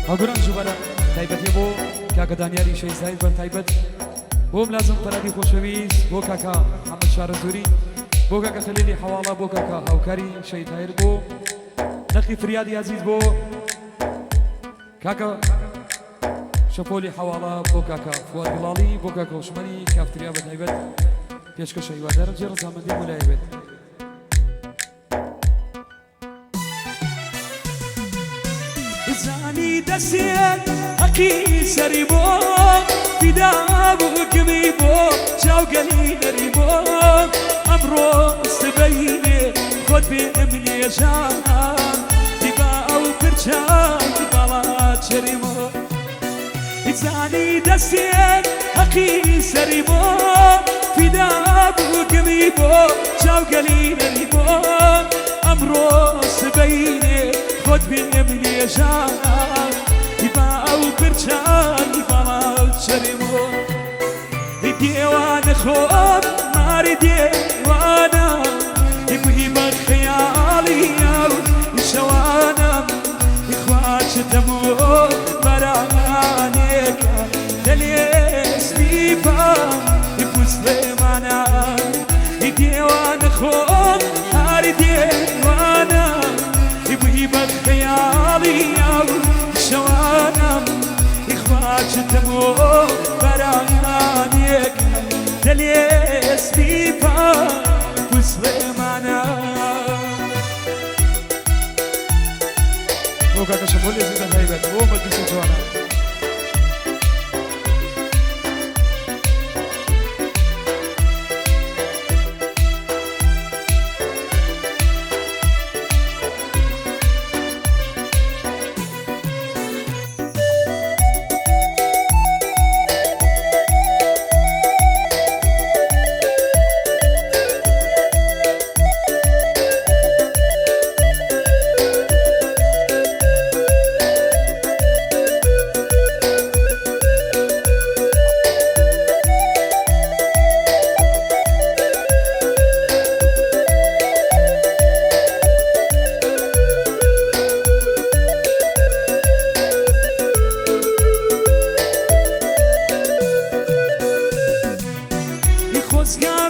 هاگران جوبرا تایبەتی بۆ کاکە دانیاری شەیزایی بەر تایبەت بۆم لازم پەرادی خۆشەویست بۆ کاکە محەممەد شارەزووری بۆ کاکە خەلیلی حەواڵە بۆ کاکە هاوکاری شەیتایر بۆ نەخی فریادی عزیز بۆ کاکە شەپۆلی حەواڵە بۆ کاکە فواد گڵاڵی بۆ کاکە وشمەنی کافتریا بە تایبەت پێشکەشە هیوادارم جێ ڕەزامەندی بۆلایە بێت زاني دسيت أكي سريبو في دابو قميبو شاو قليل ريبو أمرو استبيني خد بإمني يشان تبا أو كرشان تبالات شريمو زاني دسيت أكي سريبو في دابو قميبو شاو قليل ريبو أمرو استبيني خد بإمني يشان تبا أو كرشان تبالات شريمو ديوان خوب ماري ديوانا يبهي بخيالي شوانا إخوات تموت برانيك دليس ليبا يبوس ليمانا ديوان خوب ماري ديوانا يبهي بخيالي شوانا إخوات تموت برانيك دليس ليبا يبوس ليمانا بۆ کاکە شەپۆلی عزیز بە تایبەت بۆ مەجلیسە جوانە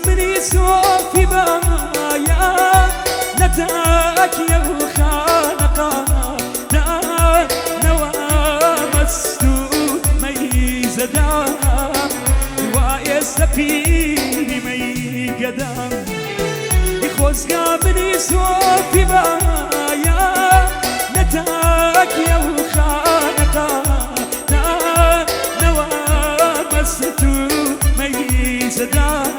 مني سوفي بايا نداك يا الخانقة نوى مسدود ميز دام ويستفيني مي قدام يخوزقا مني سوفي بايا نداك يا الخانقة نوى مسدود ميز دام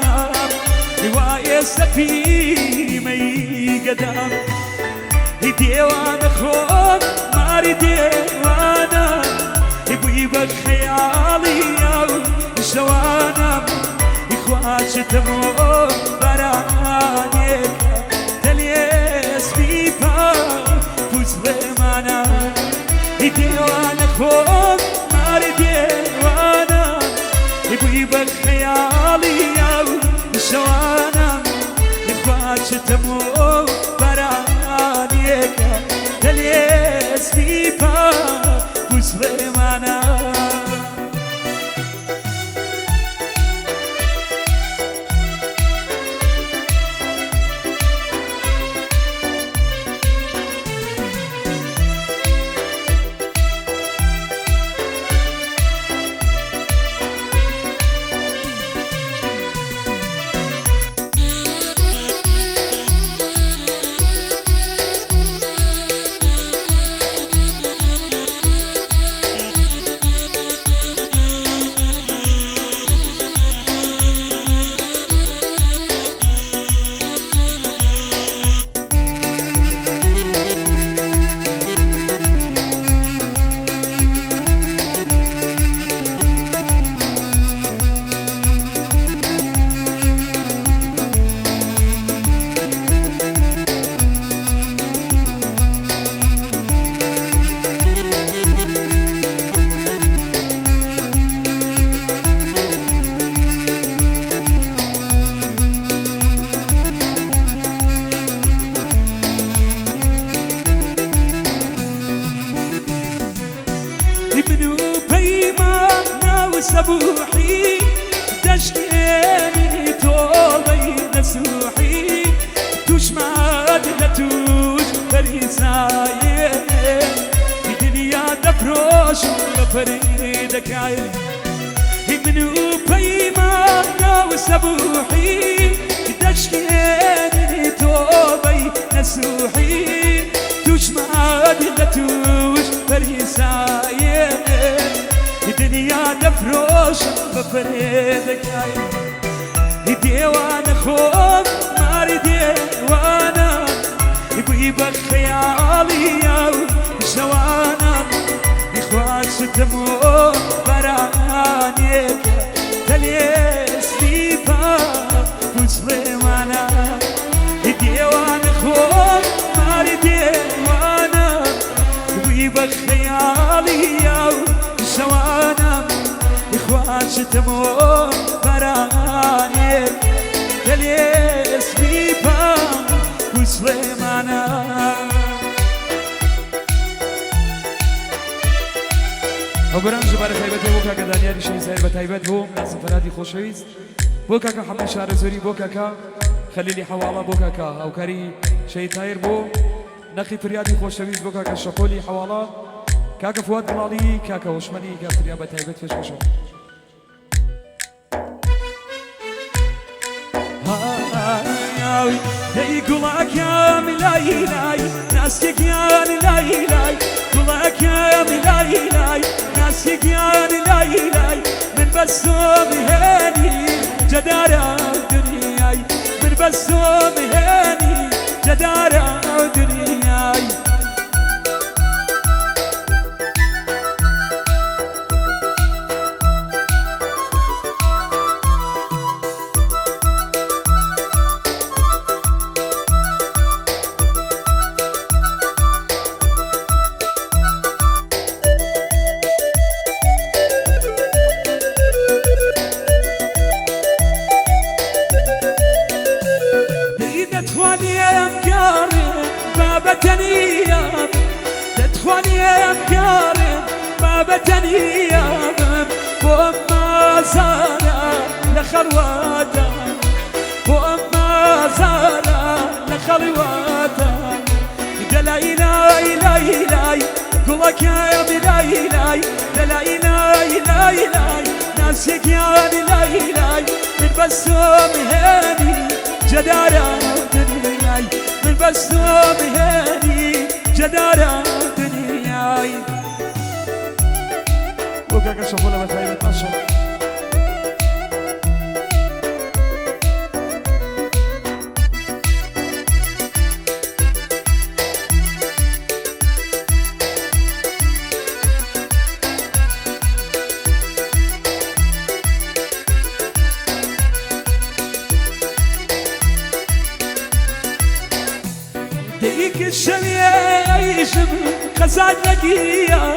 رواية سفيني مي قدام ديوان خوب ماري ديوانا يبوي بخيالي شوانا إخوات شتمو برانيك دليس بيبا فوز لمانا ديوان خوب ماري ديوانا يبوي بخيالي شوانا إخوات شتمو برانيك دليس بيبا فوز لمانا سبوحي دشكيني توبي نسوحي توش معادلتوش فريسايا الدنيا دفروش بفريدك عيني منو بيمانا وسبوحي دشكيني توبي نسوحي توش معادلتوش فريسايا الدنيا دفروش بفريدك عيني ديوان خوف ماري ديوانا يبغي بخيالي يا جوانا إخوان ستمو برانيك تليس ديبا وسليمانا ديوان خوف ماري ديوانا يبغي بخيالي يا جوانا إخوان ستمو برانيك تليس ديبا وسليمانا وبرام جبار تایبەتی بۆ کاکە دانیاری شەیزایر بە تایبەت بۆ نازم فەرادی خۆشەویست بۆ کاکە حەمەد شارەزۆری بۆ کاکە خەلیلی حەواڵە بۆ کاکە هاوکاری شەیتایر بۆ نەقی فریادی خۆشەویست بۆ کاکە شەپۆلی حەواڵە کاکە فواد گڵاڵی کاکە وشمەنی گافریا بە تایبەت پێش خۆشەوە هي قولك يا ملاي لاي ناسك يا لاي لاي قولك يا ملاي لاي ناسك يا لاي لاي من بسوم هاني جدارة دنياي من بسوم هاني جدارة دنياي تدخلني أفكاري بابا تنيام وما زانا لخلواتا وما زانا لخلواتا دلاي لاي لاي لاي قولك يا بلاي لاي دلاي لاي لاي لاي ناسك يا لاي لاي من بسوم هاني جدارة دنياي من بسوم هاني جدارة دنياي وكاكا شوفونا بتايبت نشر ديك الشمية يشم خزان لقيا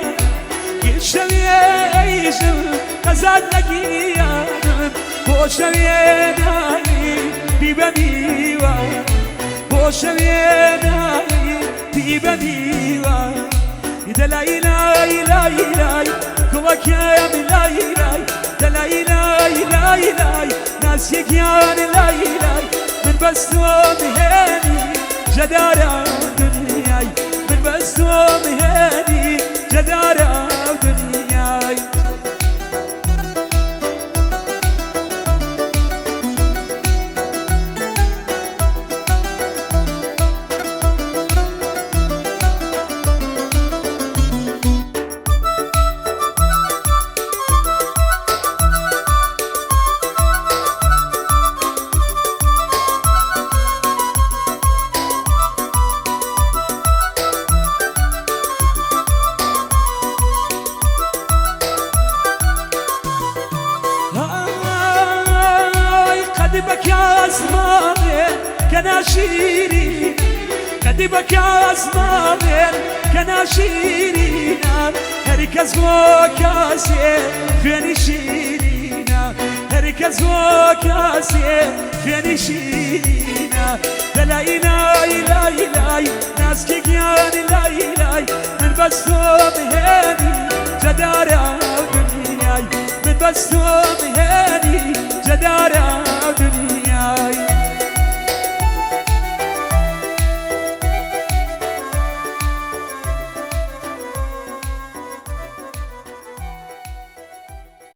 الشمية يشم خزان لقيا بو شمية ناي بيبنيوا بو شمية ناي بيبنيوا دلاي لاي لاي لاي قولك يا لاي لاي دلاي لاي لاي لاي ناسك يا لاي لاي من بسوم هاني جدارة دنياي من بسوم هاني جدارة دنياي قدبك يا زمامي كناشيري قدبك يا زمامي كناشيرينا هركز وكاسي فيني شيرينا هركز وكاسي فيني شيرينا دلاي لاي لاي لاي ناس كيكياني لاي لاي من بسوم هاني جدارة دنياي من بستم هاني جدارة دنياي